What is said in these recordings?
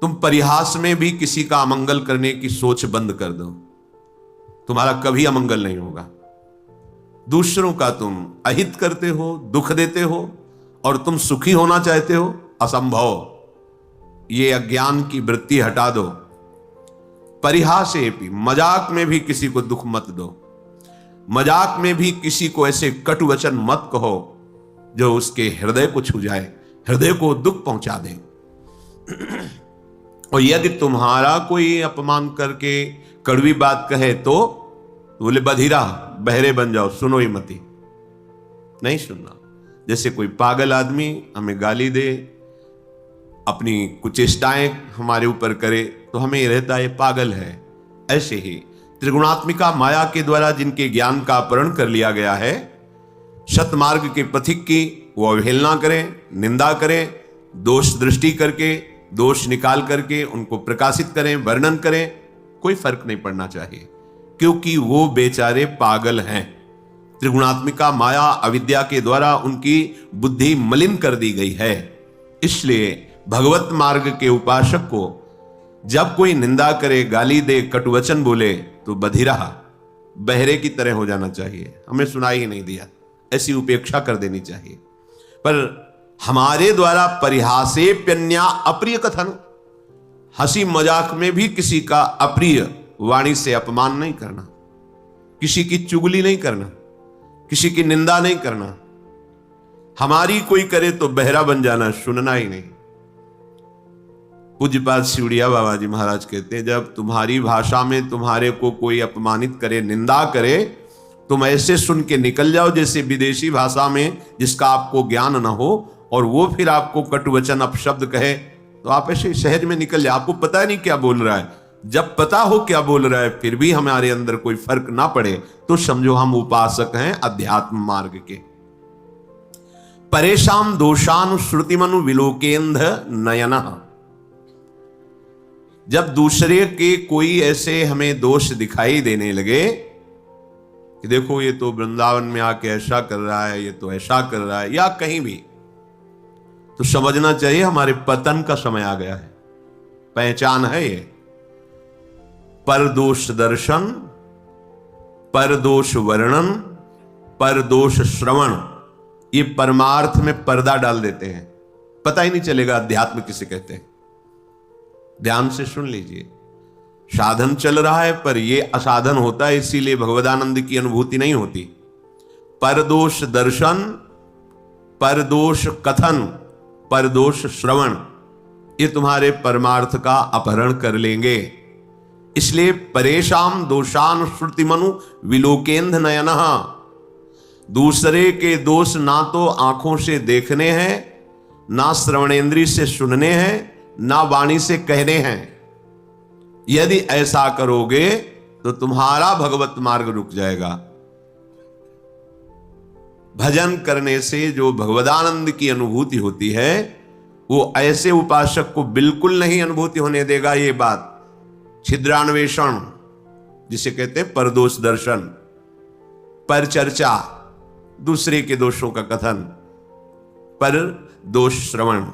तुम परिहास में भी किसी का अमंगल करने की सोच बंद कर दो, तुम्हारा कभी अमंगल नहीं होगा। दूसरों का तुम अहित करते हो, दुख देते हो, और तुम सुखी होना चाहते हो, असंभव। ये अज्ञान की वृत्ति हटा दो। परिहासे भी, मजाक में भी किसी को दुख मत दो, मजाक में भी किसी को ऐसे कटु वचन मत कहो जो उसके हृदय को छू जाए, हृदय को दुख पहुंचा दे। और यदि तुम्हारा कोई अपमान करके कड़वी बात कहे तो बोले बधिरा, बहरे बन जाओ, सुनो ही मती, नहीं सुनना। जैसे कोई पागल आदमी हमें गाली दे, अपनी कुचेष्टाएं हमारे ऊपर करे, तो हमें रहता है पागल है। ऐसे ही त्रिगुणात्मिका माया के द्वारा जिनके ज्ञान का अपहरण कर लिया गया है, सतमार्ग के पथिक की वो अवहेलना करें, निंदा करें, दोष दृष्टि करके, दोष निकाल करके उनको प्रकाशित करें, वर्णन करें, कोई फर्क नहीं पड़ना चाहिए, क्योंकि वो बेचारे पागल हैं। त्रिगुणात्मिका माया अविद्या के द्वारा उनकी बुद्धि मलिन कर दी गई है। इसलिए भगवत मार्ग के उपासक को जब कोई निंदा करे, गाली दे, कटुवचन बोले, तो बधिरा, बहरे की तरह हो जाना चाहिए, हमें सुनाई ही नहीं दिया, ऐसी उपेक्षा कर देनी चाहिए। पर हमारे द्वारा परिहासेप्यन्या अप्रिय कथन, हंसी मजाक में भी किसी का अप्रिय वाणी से अपमान नहीं करना, किसी की चुगली नहीं करना, किसी की निंदा नहीं करना। हमारी कोई करे तो बहरा बन जाना, सुनना ही नहीं। पूज्यपाद शिवड़िया बाबा जी महाराज कहते हैं, जब तुम्हारी भाषा में तुम्हारे को कोई अपमानित करे, निंदा करे, तुम ऐसे सुन के निकल जाओ जैसे विदेशी भाषा में जिसका आपको ज्ञान न हो, और वो फिर आपको कटुवचन अपशब्द कहे, तो आप ऐसे सहज में निकल जाओ, आपको पता नहीं क्या बोल रहा है। जब पता हो क्या बोल रहा है फिर भी हमारे अंदर कोई फर्क ना पड़े, तो समझो हम उपासक हैं अध्यात्म मार्ग के। परेशान दोषानुश्रुतिमनु विलोकेंध नयनः, जब दूसरे के कोई ऐसे हमें दोष दिखाई देने लगे कि देखो ये तो वृंदावन में आके ऐसा कर रहा है, ये तो ऐसा कर रहा है, या कहीं भी, तो समझना चाहिए हमारे पतन का समय आ गया है। पहचान है ये, परदोष दर्शन, परदोष वर्णन, परदोष श्रवण, ये परमार्थ में पर्दा डाल देते हैं, पता ही नहीं चलेगा अध्यात्म किसे कहते हैं। ध्यान से सुन लीजिए, साधन चल रहा है पर यह असाधन होता है, इसीलिए भगवदानंद की अनुभूति नहीं होती। परदोष दर्शन, परदोष कथन, परदोष श्रवण, ये तुम्हारे परमार्थ का अपहरण कर लेंगे। इसलिए परेशान दोषान श्रुतिमनु विलोकेंध नयनः, दूसरे के दोष ना तो आंखों से देखने हैं, ना श्रवणेंद्रिय से सुनने हैं, ना वाणी से कहने हैं। यदि ऐसा करोगे तो तुम्हारा भगवत मार्ग रुक जाएगा। भजन करने से जो भगवदानंद की अनुभूति होती है वो ऐसे उपासक को बिल्कुल नहीं अनुभूति होने देगा। ये बात छिद्रान्वेषण जिसे कहते हैं, परदोष दर्शन, पर चर्चा, दूसरे के दोषों का कथन, पर दोष श्रवण,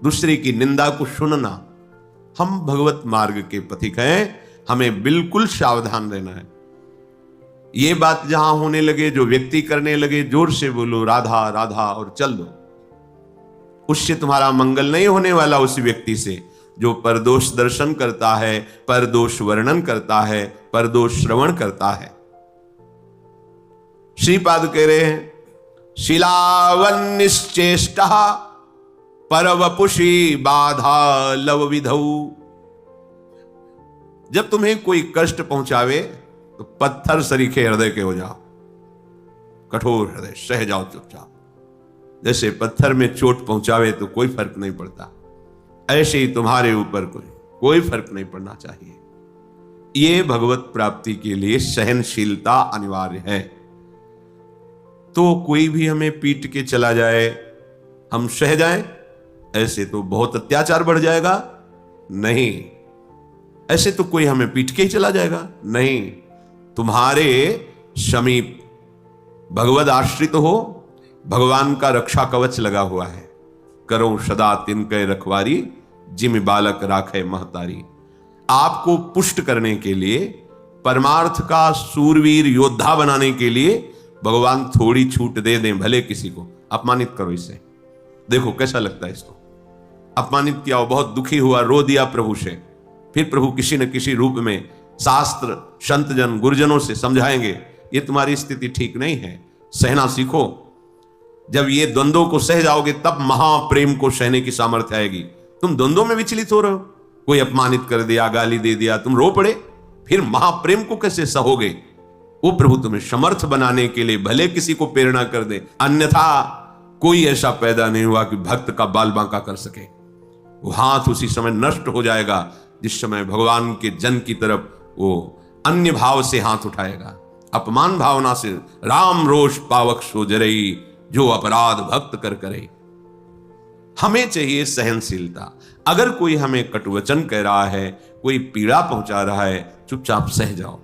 दूसरे की निंदा को सुनना। हम भगवत मार्ग के पथिक हैं, हमें बिल्कुल सावधान रहना है। ये बात जहां होने लगे, जो व्यक्ति करने लगे, जोर से बोलो राधा राधा और चल दो, उससे तुम्हारा मंगल नहीं होने वाला। उस व्यक्ति से जो परदोष दर्शन करता है, परदोष वर्णन करता है, परदोष श्रवण करता है। श्रीपाद कह रहे हैं, शिलावन्निश्चेष्टा परवपुषी बाधा लव विधौ। जब तुम्हें कोई कष्ट पहुंचावे तो पत्थर सरीखे हृदय के हो जाओ, कठोर हृदय, सह जाओ चुपचाप। जैसे पत्थर में चोट पहुंचावे तो कोई फर्क नहीं पड़ता, ऐसे ही तुम्हारे ऊपर कोई फर्क नहीं पड़ना चाहिए। ये भगवत प्राप्ति के लिए सहनशीलता अनिवार्य है। तो कोई भी हमें पीट के चला जाए, हम सह जाएं, ऐसे तो बहुत अत्याचार बढ़ जाएगा। नहीं, ऐसे तो कोई हमें पीट के ही चला जाएगा। नहीं, तुम्हारे समीप भगवद आश्रित हो, भगवान का रक्षा कवच लगा हुआ है। करो सदा तिनके रखवारी, जिम बालक राखे महतारी। आपको पुष्ट करने के लिए, परमार्थ का सूरवीर योद्धा बनाने के लिए भगवान थोड़ी छूट दे दें, भले किसी को अपमानित करो इससे। देखो कैसा लगता है इसको। अपमानित किया, बहुत दुखी हुआ, रो दिया प्रभु से। फिर प्रभु किसी न किसी रूप में शास्त्र, संतजन, गुरुजनों से समझाएंगे, ये तुम्हारी स्थिति ठीक नहीं है, सहना सीखो। जब ये द्वंद्वों को सह जाओगे तब महाप्रेम को सहने की सामर्थ्य आएगी। तुम द्वंद्वों में विचलित हो रहे हो, कोई अपमानित कर दिया, गाली दे दिया, तुम रो पड़े, फिर महाप्रेम को कैसे सहोगे? वो प्रभु तुम्हें समर्थ बनाने के लिए भले किसी को प्रेरणा कर दे, अन्यथा कोई ऐसा पैदा नहीं हुआ कि भक्त का बाल बांका कर सके। वो हाथ उसी समय नष्ट हो जाएगा जिस समय भगवान के जन की तरफ वो अन्य भाव से हाथ उठाएगा। अपमान भावना से राम रोष पावक सो जरई, जो अपराध भक्त कर करे। हमें चाहिए सहनशीलता। अगर कोई हमें कटुवचन कह रहा है, कोई पीड़ा पहुंचा रहा है, चुपचाप सह जाओ।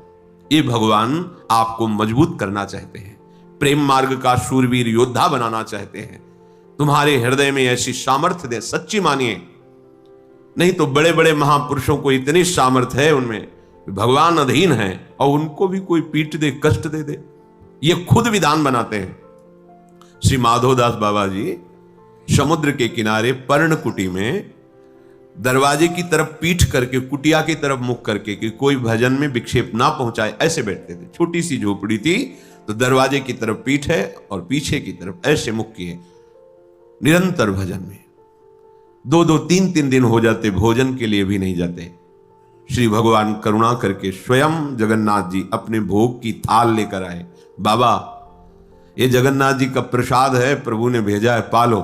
ये भगवान आपको मजबूत करना चाहते हैं, प्रेम मार्ग का शूरवीर योद्धा बनाना चाहते हैं। तुम्हारे हृदय में ऐसी सामर्थ्य दे, सच्ची मानिए। नहीं तो बड़े बड़े महापुरुषों को इतनी सामर्थ्य है उनमें, भगवान अधीन है और उनको भी कोई पीट दे, कष्ट दे दे, ये खुद विधान बनाते हैं। श्री माधोदास बाबा जी समुद्र के किनारे पर्णकुटी में दरवाजे की तरफ पीठ करके, कुटिया की तरफ मुख करके कि कोई भजन में विक्षेप ना पहुंचाए, ऐसे बैठते थे। छोटी सी झोपड़ी थी, तो दरवाजे की तरफ पीठ है और पीछे की तरफ ऐसे मुख किए, निरंतर भजन में। 2-2, 3-3 दिन हो जाते, भोजन के लिए भी नहीं जाते। श्री भगवान करुणा करके स्वयं जगन्नाथ जी अपने भोग की थाल लेकर आए। बाबा, ये जगन्नाथ जी का प्रसाद है, प्रभु ने भेजा है, पालो।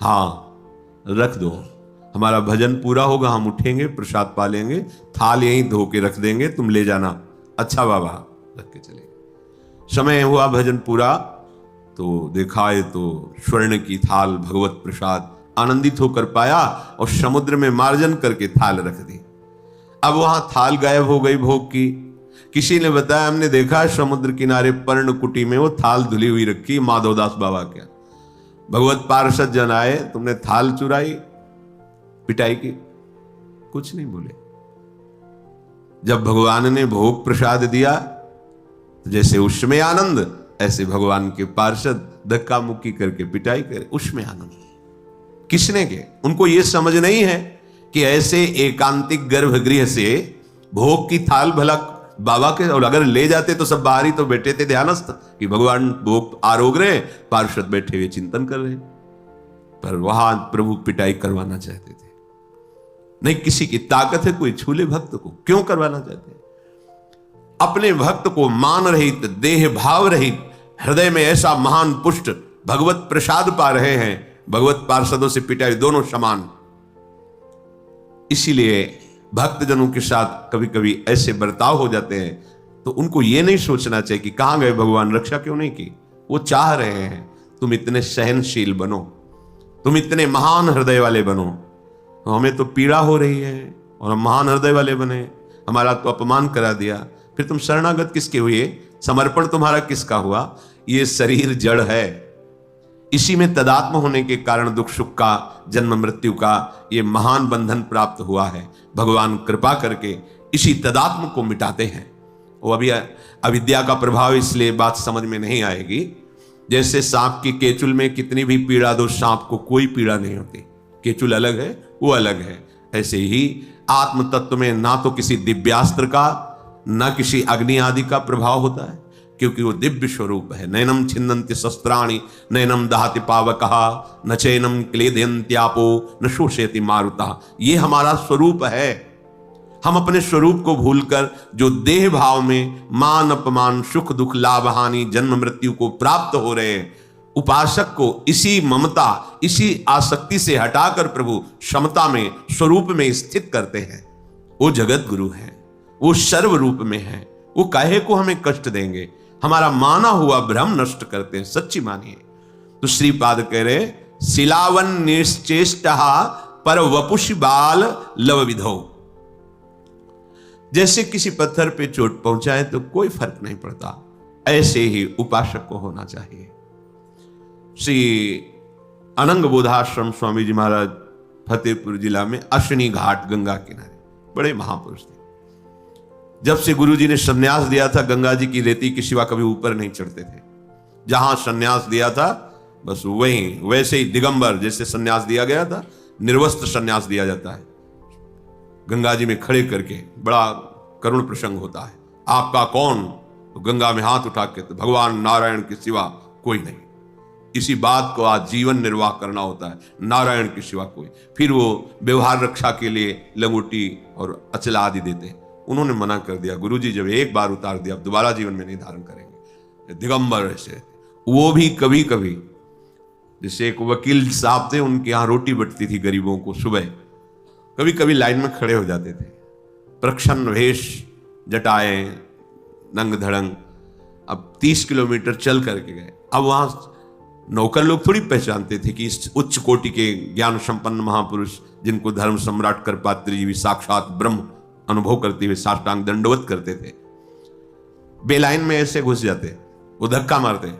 हाँ, रख दो, हमारा भजन पूरा होगा, हम उठेंगे, प्रसाद पालेंगे, थाल यहीं धो के रख देंगे, तुम ले जाना। अच्छा बाबा, रख के चले। समय हुआ भजन पूरा, तो देखा ये तो स्वर्ण की थाल, भगवत प्रसाद। आनंदित होकर पाया और समुद्र में मार्जन करके थाल रख दी। अब वहां थाल गायब हो गई भोग की। किसी ने बताया, हमने देखा समुद्र किनारे पर्णकुटी में वो थाल धुली हुई रखी, माधवदास बाबा क्या। भगवत पार्षद जन आए, तुमने थाल चुराई, पिटाई की? कुछ नहीं बोले। जब भगवान ने भोग प्रसाद दिया, तो जैसे उसमें आनंद, ऐसे भगवान के पार्षद धक्का मुक्की करके पिटाई करे, उसमें आनंद। किसने के? उनको यह समझ नहीं है कि ऐसे एकांतिक गर्भगृह से भोग की थाल भला बाबा के, और अगर ले जाते तो सब बाहर ही तो बैठे थे ध्यानस्थ कि भगवान भोग आरोग रहे, पार्षद बैठे हुए चिंतन कर रहे। पर वहां प्रभु पिटाई करवाना चाहते थे। नहीं, किसी की ताकत है कोई छूले भक्त को, क्यों करवाना चाहते? अपने भक्त को मान रहित, देह भाव रहित, हृदय में ऐसा महान पुष्ट भगवत प्रसाद पा रहे हैं, भगवत पार्षदों से पिटाई दोनों समान। इसीलिए भक्तजनों के साथ कभी कभी ऐसे बर्ताव हो जाते हैं, तो उनको यह नहीं सोचना चाहिए कि कहां गए भगवान, रक्षा क्यों नहीं की। वो चाह रहे हैं तुम इतने सहनशील बनो, तुम इतने महान हृदय वाले बनो। तो हमें तो पीड़ा हो रही है और हम महान हृदय वाले बने, हमारा तो अपमान करा दिया, फिर तुम शरणागत किसके हुए? समर्पण तुम्हारा किसका हुआ? ये शरीर जड़ है, इसी में तदात्म होने के कारण दुख सुख का, जन्म मृत्यु का ये महान बंधन प्राप्त हुआ है। भगवान कृपा करके इसी तदात्म को मिटाते हैं। वो अभी अविद्या का प्रभाव, इसलिए बात समझ में नहीं आएगी। जैसे सांप की केचुल में कितनी भी पीड़ा दो, सांप को कोई पीड़ा नहीं होती, केचुल अलग है, वो अलग है। ऐसे ही आत्म तत्व में ना तो किसी दिव्यास्त्र का, ना किसी अग्नि आदि का प्रभाव होता है, क्योंकि वो दिव्य स्वरूप है। नैनम छिन्नन्ति शस्त्राणि नैनम दहति पावकः न चैनम क्लेदयन्त्यापो न शोषयति मारुतः। ये हमारा स्वरूप है। हम अपने स्वरूप को भूलकर जो देह भाव में मान अपमान, सुख दुख, लाभ हानि, जन्म मृत्यु को प्राप्त हो रहे हैं, उपासक को इसी ममता, इसी आसक्ति से हटाकर प्रभु समता में, स्वरूप में स्थित करते हैं। वो जगत गुरु है, वो सर्व रूप में है, वो काहे को हमें कष्ट देंगे? हमारा माना हुआ भ्रम नष्ट करते हैं, सच्ची मानिए। तो श्रीपाद कह रहे, शिलावन निश्चेष्टहा पर वपुष बाल लव विधो। जैसे किसी पत्थर पे चोट पहुंचाए तो कोई फर्क नहीं पड़ता, ऐसे ही उपासक को होना चाहिए। श्री अनंग बोधाश्रम स्वामी जी महाराज फतेहपुर जिला में अश्विनी घाट गंगा किनारे, बड़े महापुरुष थे। जब से गुरुजी ने संन्यास दिया था, गंगा जी की रेती के सिवा कभी ऊपर नहीं चढ़ते थे। जहां संन्यास दिया था बस वहीं वैसे ही दिगंबर जैसे संन्यास दिया गया था, निर्वस्त्र संन्यास दिया जाता है। गंगा जी में खड़े करके बड़ा करुण प्रसंग होता है। आपका कौन? तो गंगा में हाथ उठा के, तो भगवान नारायण के सिवा कोई नहीं। इसी बात को आज जीवन निर्वाह करना होता है, नारायण के सिवा कोई। फिर वो व्यवहार रक्षा के लिए लंगोटी और अचला आदि देते हैं। उन्होंने मना कर दिया, गुरुजी जब एक बार उतार दिया अब दोबारा जीवन में नहीं धारण करेंगे। दिगंबर ऐसे, वो भी कभी कभी, जैसे एक वकील साहब थे, उनके यहाँ रोटी बटती थी गरीबों को सुबह, कभी कभी लाइन में खड़े हो जाते थे, प्रच्छन्न वेश, जटाएं, नंग धड़ंग। अब 30 किलोमीटर चल करके गए। अब वहां नौकर लोग थोड़ी पहचानते थे कि इस उच्च कोटि के ज्ञान संपन्न महापुरुष, जिनको धर्म सम्राट करपात्री जी भी साक्षात ब्रह्म अनुभव करते हुए साष्टांग दंडवत करते थे, बेलाइन में ऐसे घुस जाते, वो धक्का मारते,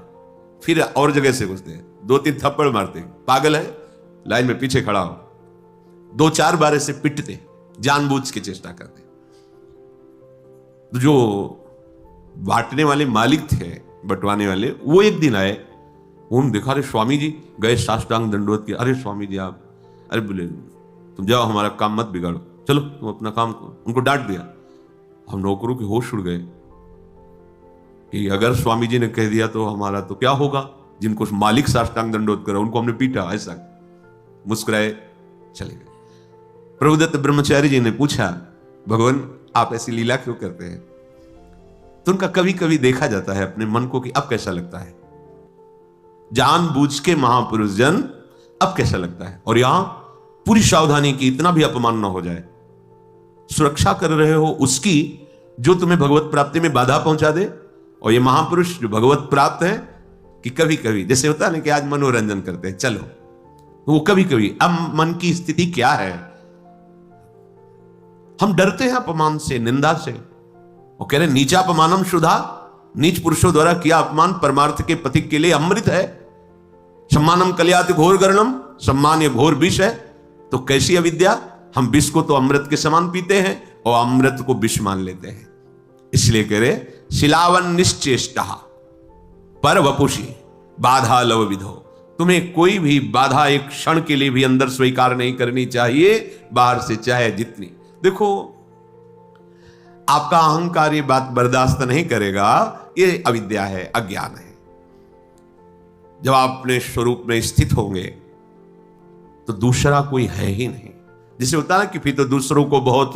फिर और जगह से घुसते, 2-3 थप्पड़ मारते, पागल है, लाइन में पीछे खड़ा हो, 2-4 बार ऐसे पिटते, जानबूझ के चेष्टा करते। तो जो बांटने वाले मालिक थे, बंटवाने वाले, वो एक दिन आए, उन्होंने देखा, अरे स्वामी जी, गए साष्टांग दंडवत किया। अरे स्वामी जी आप, अरे बोले तुम जाओ, हमारा काम मत बिगाड़ो, चलो तुम अपना काम करो। उनको डांट दिया। हम नौकरों के होश उड़ गए कि अगर स्वामी जी ने कह दिया तो हमारा तो क्या होगा। जिनको मालिक साष्टांग दंडवत करा उनको हमने पीटा, ऐसा मुस्कुराए चले गए। प्रभुदत्त ब्रह्मचारी जी ने पूछा, भगवान आप ऐसी लीला क्यों करते हैं? तो उनका कभी कभी देखा जाता है अपने मन को कि अब कैसा लगता है, जानबूझ के महापुरुष जन अब कैसा लगता है। और यहां पूरी सावधानी की, इतना भी अपमान ना हो जाए। सुरक्षा कर रहे हो उसकी जो तुम्हें भगवत प्राप्ति में बाधा पहुंचा दे। और ये महापुरुष जो भगवत प्राप्त है, कि कभी कभी जैसे होता है ना कि आज मनोरंजन करते हैं, चलो, तो वो कभी कभी, अब मन की स्थिति क्या है, हम डरते हैं अपमान से, निंदा से। वो कह रहे नीचा अपमानम शुद्धा, नीच पुरुषों द्वारा किया अपमान परमार्थ के पथिक के लिए अमृत है। सम्मानम कल्याति घोर गर्णम, सम्मान ये घोर विष है। तो कैसी अविद्या, हम विष को तो अमृत के समान पीते हैं और अमृत को विष मान लेते हैं। इसलिए कह रहे शिलावन निश्चेष्टा पर वपुषी बाधा लव विधो। तुम्हें कोई भी बाधा एक क्षण के लिए भी अंदर स्वीकार नहीं करनी चाहिए, बाहर से चाहे जितनी। देखो आपका अहंकार ये बात बर्दाश्त नहीं करेगा, ये अविद्या है, अज्ञान है। जब आप अपने स्वरूप में स्थित होंगे तो दूसरा कोई है ही नहीं। जिसे होता है ना कि फिर तो दूसरों को बहुत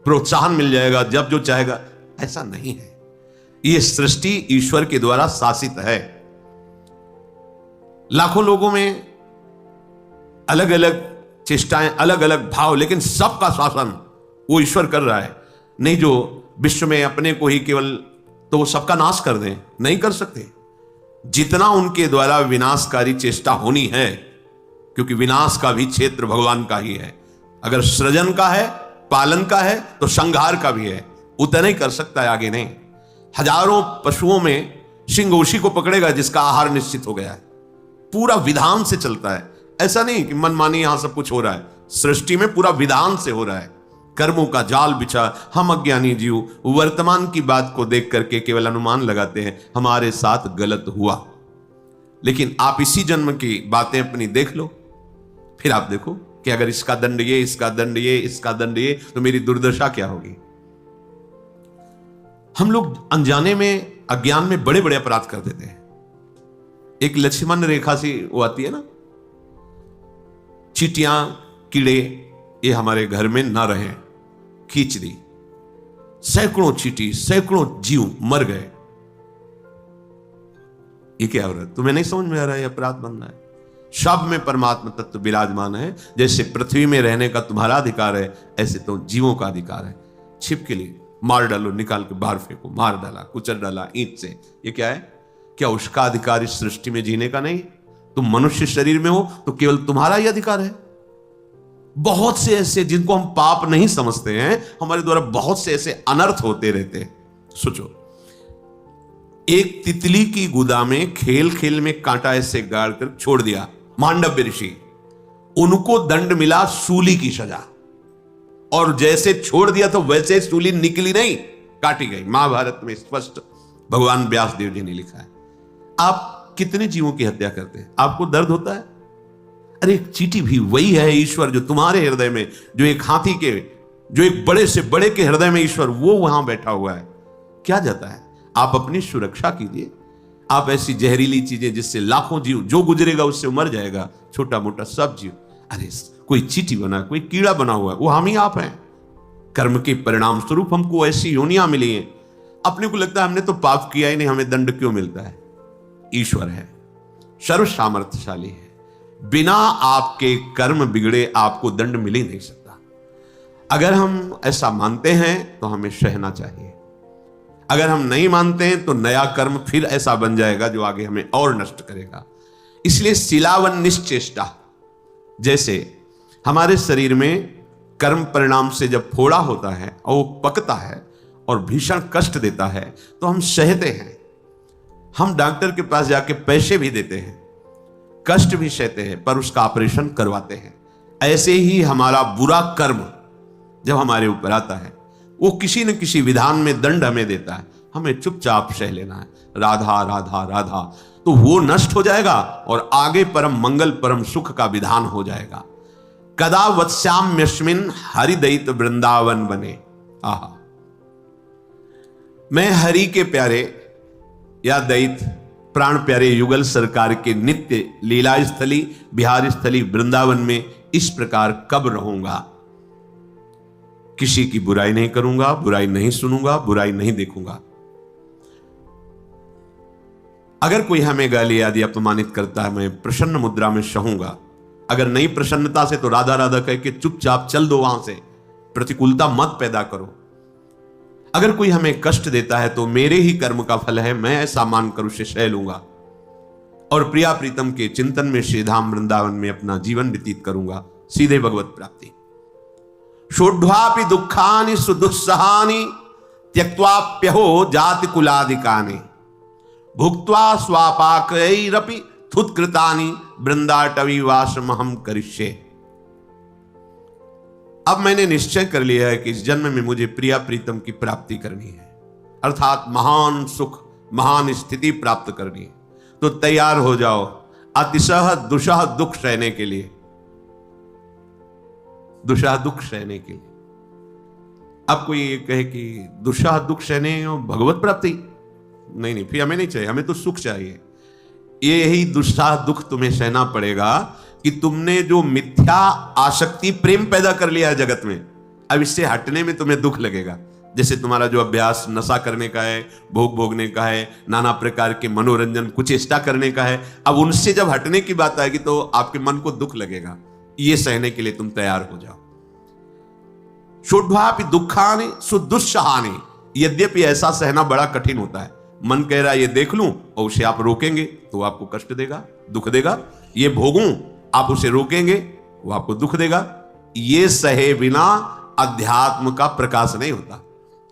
प्रोत्साहन मिल जाएगा, जब जो चाहेगा, ऐसा नहीं है। यह सृष्टि ईश्वर के द्वारा शासित है। लाखों लोगों में अलग अलग चेष्टाएं, अलग अलग भाव, लेकिन सबका शासन वो ईश्वर कर रहा है। नहीं जो विश्व में अपने को ही केवल, तो वो सबका नाश कर दें, नहीं कर सकते। जितना उनके द्वारा विनाशकारी चेष्टा होनी है, क्योंकि विनाश का भी क्षेत्र भगवान का ही है। अगर सृजन का है, पालन का है, तो संहार का भी है। उतना ही कर सकता है, आगे नहीं। हजारों पशुओं में सिंह उसी को पकड़ेगा जिसका आहार निश्चित हो गया है। पूरा विधान से चलता है, ऐसा नहीं कि मनमानी यहां सब कुछ हो रहा है। सृष्टि में पूरा विधान से हो रहा है। कर्मों का जाल बिछा, हम अज्ञानी जीव वर्तमान की बात को देख करके केवल अनुमान लगाते हैं हमारे साथ गलत हुआ। लेकिन आप इसी जन्म की बातें अपनी देख लो, फिर आप देखो कि अगर इसका दंड ये, इसका दंड ये, इसका दंड ये, तो मेरी दुर्दशा क्या होगी। हम लोग अनजाने में, अज्ञान में बड़े बड़े अपराध कर देते हैं। एक लक्ष्मण रेखा सी वो आती है ना, चींटियां, कीड़े ये हमारे घर में ना रहे, खींच दी। सैकड़ों चींटी, सैकड़ों जीव मर गए। ये क्या हो रहा है? तुम्हें नहीं समझ में आ रहा है? अपराध बनना है। सब में परमात्मा तत्व विराजमान है। जैसे पृथ्वी में रहने का तुम्हारा अधिकार है, ऐसे तो जीवों का अधिकार है। छिप के लिए मार डालो, निकाल के बाहर फेंको, मार डाला, कुचल डाला ईंट से, ये क्या है? क्या उसका अधिकार इस सृष्टि में जीने का नहीं? तुम मनुष्य शरीर में हो तो केवल तुम्हारा ही अधिकार है। बहुत से ऐसे जिनको हम पाप नहीं समझते हैं, हमारे द्वारा बहुत से ऐसे अनर्थ होते रहते हैं। सोचो, एक तितली की गुदा में खेल खेल में कांटा ऐसे गाड़ कर छोड़ दिया मांडव्य ऋषि। उनको दंड मिला सूली की सजा, और जैसे छोड़ दिया तो वैसे सूली निकली नहीं, काटी गई। महाभारत में स्पष्ट भगवान व्यास देव जी ने लिखा है। आप कितने जीवों की हत्या करते हैं, आपको दर्द होता है? अरे एक चींटी भी वही है ईश्वर जो तुम्हारे हृदय में, जो एक हाथी के, जो एक बड़े से बड़े के हृदय में ईश्वर, वो वहां बैठा हुआ है। क्या जाता है? आप अपनी सुरक्षा कीजिए। आप ऐसी जहरीली चीजें जिससे लाखों जीव, जो गुजरेगा उससे मर जाएगा, छोटा मोटा सब जीव। अरे कोई चींटी बना, कोई कीड़ा बना हुआ है, वो हम ही आप हैं। कर्म के परिणाम स्वरूप हमको ऐसी योनियां मिली हैं। अपने को लगता है हमने तो पाप किया ही नहीं, हमें दंड क्यों मिलता है? ईश्वर है, सर्व सामर्थ्यशाली है। बिना आपके कर्म बिगड़े आपको दंड मिल ही नहीं सकता। अगर हम ऐसा मानते हैं तो हमें सहना चाहिए। अगर हम नहीं मानते हैं तो नया कर्म फिर ऐसा बन जाएगा जो आगे हमें और नष्ट करेगा। इसलिए शिलावन निश्चेष्टा, जैसे हमारे शरीर में कर्म परिणाम से जब फोड़ा होता है और वो पकता है और भीषण कष्ट देता है तो हम सहते हैं। हम डॉक्टर के पास जाके पैसे भी देते हैं, कष्ट भी सहते हैं, पर उसका ऑपरेशन करवाते हैं। ऐसे ही हमारा बुरा कर्म जब हमारे ऊपर आता है, वो किसी न किसी विधान में दंड हमें देता है, हमें चुपचाप सह लेना है। राधा राधा राधा, तो वो नष्ट हो जाएगा और आगे परम मंगल परम सुख का विधान हो जाएगा। कदा वत्स्याम्यस्मिन् हरिदयित वृंदावन बने। आहा, मैं हरि के प्यारे या दैत प्राण प्यारे युगल सरकार के नित्य लीला स्थली बिहार स्थली वृंदावन में इस प्रकार कब रहूंगा? किसी की बुराई नहीं करूंगा, बुराई नहीं सुनूंगा, बुराई नहीं देखूंगा। अगर कोई हमें गाली आदि अपमानित करता है, मैं प्रसन्न मुद्रा में सहूंगा। अगर नहीं प्रसन्नता से तो राधा राधा कह के चुपचाप चल दो वहां से, प्रतिकूलता मत पैदा करो। अगर कोई हमें कष्ट देता है तो मेरे ही कर्म का फल है, मैं ऐसा मानकर उसे सह लूंगा और प्रिया प्रीतम के चिंतन में श्रीधाम वृंदावन में अपना जीवन व्यतीत करूंगा, सीधे भगवत प्राप्ति। षोड्वापि दुखानि सुदुस्सहानि त्यक्त्वाप्यहो जाति कुलादिकानि भुक्त्वा स्वापाकैरपि थुत्कृतानि वृंदाटवीवासमहं करिष्ये। अब मैंने निश्चय कर लिया है कि इस जन्म में मुझे प्रिया प्रीतम की प्राप्ति करनी है, अर्थात महान सुख महान स्थिति प्राप्त करनी है। तो तैयार हो जाओ अतिशह दुषह दुख सहने के लिए, दुषह दुख सहने के लिए। अब कोई ये कहे कि दुषह दुख सहने और भगवत प्राप्ति, नहीं, फिर हमें नहीं चाहिए, हमें तो सुख चाहिए। यही दुषह दुख तुम्हें सहना पड़ेगा कि तुमने जो मिथ्या आसक्ति प्रेम पैदा कर लिया है जगत में, अब इससे हटने में तुम्हें दुख लगेगा। जैसे तुम्हारा जो अभ्यास नशा करने का है, भोग भोगने का है, नाना प्रकार के मनोरंजन कुचेष्टा करने का है, अब उनसे जब हटने की बात आएगी तो आपके मन को दुख लगेगा। ये सहने के लिए तुम तैयार हो जाओ। षोड्वापि दुखानि सुदुस्सहानि, यद्यपि ऐसा सहना बड़ा कठिन होता है। मन कह रहा है ये देख लूं और उसे आप रोकेंगे तो आपको कष्ट देगा, दुख देगा। ये भोगूं, आप उसे रोकेंगे वो आपको दुख देगा। ये सहे बिना अध्यात्म का प्रकाश नहीं होता।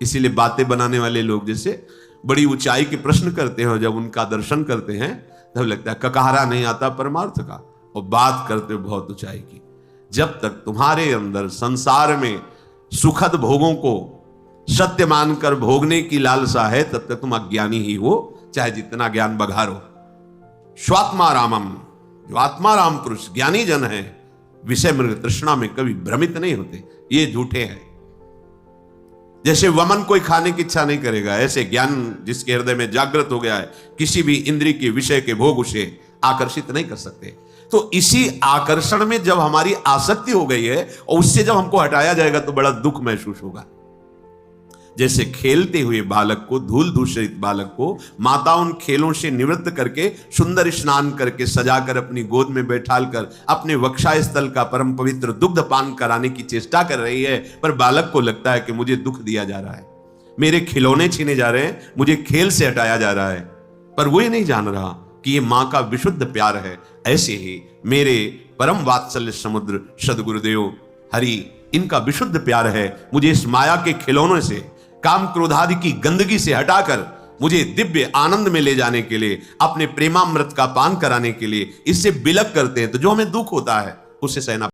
इसीलिए बातें बनाने वाले लोग जैसे बड़ी ऊंचाई के प्रश्न करते हैं, जब उनका दर्शन करते हैं तब लगता है ककहरा नहीं आता परमार्थ का, और बात करते हो बहुत ऊंचाई की। जब तक तुम्हारे अंदर संसार में सुखद भोगों को सत्य मानकर भोगने की लालसा है, तब तक तुम अज्ञानी ही हो, चाहे जितना ज्ञान बघारो। स्वात्मा रामम, जो आत्मा राम पुरुष ज्ञानी जन है, विषय मृग तृष्णा में कभी भ्रमित नहीं होते, ये झूठे हैं। जैसे वमन कोई खाने की इच्छा नहीं करेगा, ऐसे ज्ञान जिसके हृदय में जागृत हो गया है, किसी भी इंद्रिय के विषय के भोग उसे आकर्षित नहीं कर सकते। तो इसी आकर्षण में जब हमारी आसक्ति हो गई है और उससे जब हमको हटाया जाएगा तो बड़ा दुख महसूस होगा। जैसे खेलते हुए बालक को, धूल दूषित बालक को माता उन खेलों से निवृत्त करके सुंदर स्नान करके सजाकर अपनी गोद में बैठालकर अपने वक्षा स्थल का परम पवित्र दुग्ध पान कराने की चेष्टा कर रही है, पर बालक को लगता है कि मुझे दुख दिया जा रहा है, मेरे खिलौने छीने जा रहे हैं, मुझे खेल से हटाया जा रहा है। पर वो ये नहीं जान रहा कि ये मां का विशुद्ध प्यार है। ऐसे ही मेरे परम वात्सल्य समुद्र सदगुरुदेव हरि, इनका विशुद्ध प्यार है। मुझे इस माया के खिलौनों से, काम क्रोधादि की गंदगी से हटाकर मुझे दिव्य आनंद में ले जाने के लिए, अपने प्रेमामृत का पान कराने के लिए इससे बिलक करते हैं। तो जो हमें दुख होता है उसे सहना